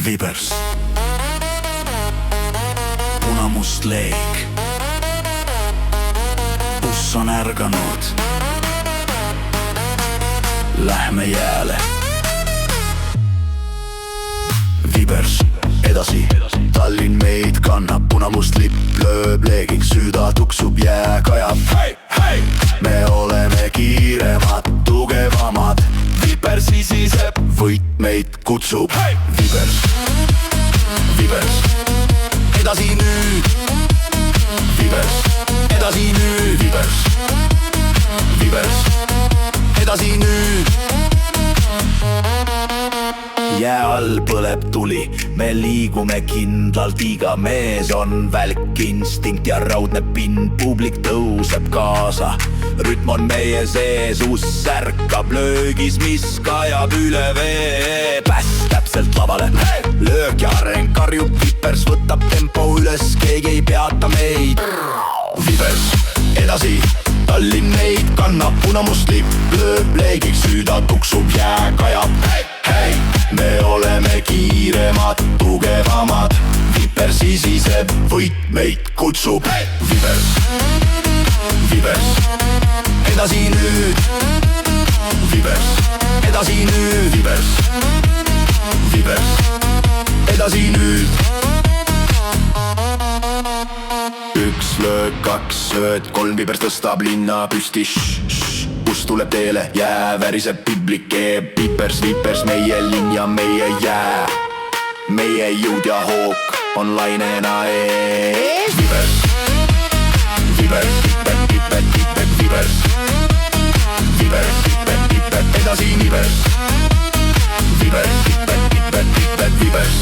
Vibers, punamust leek, buss on ärganud, lähme jääle. Vibers, edasi, Tallinn meid kannab, punamust lipp lööb leegiks, süda tuksub, jää kajab. Hei, hei! Me oleme kiiremad, tugevamad, Vibers sisiseb, võit meid kutsub. Hey! Vibers, Vibers, edasi nüüd, Vibers, edasi nüüd, Vibers, Vibers, edasi nüüd. Jää all põleb tuli, me liigume kindlalt, iga mees on välk, instinkt ja raudne pind, publik tõuseb kaasa, rütm on meie sees, uss ärkab löögis, mis kajab üle vee. Päss täpselt lavale, löök ja areng karjub, Vibers võtab tempo üles, keegi ei peata meid. Vibers, edasi, Tallinn meid kannab, punamust lipp lööb leegiks, süda tuksub, jää kajab. Hei, hei! Me oleme kiiremad, tugevamad, Vibers sisiseb, võit meid kutsub. Hey! Vibers, Vibers, edasi nüüd, Vibers, edasi nüüd, Vibers, Vibers, edasi nüüd. Üks löök, kaks sööd, kolm, Vibers tõstab linna püsti, buss tuleb teele, jää väriseb, piblik keeb, Vibers, Vibers, meie linn ja meie jää, meie jõud ja hook on lainena ees. Vibers, Vibers, pipet, pipet, pipet, Vibers, Vibers, pipet, pipet, edasi Vibers, Vibers, pipet, pipet, pipet, Vibers,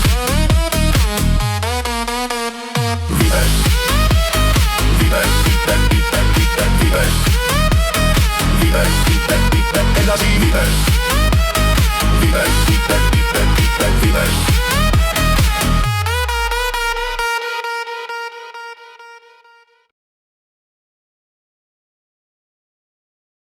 Vibers, Vibers, pipet, pipet, pipet, Vibers, Vibers, pipet, pipet, edasi Vibers.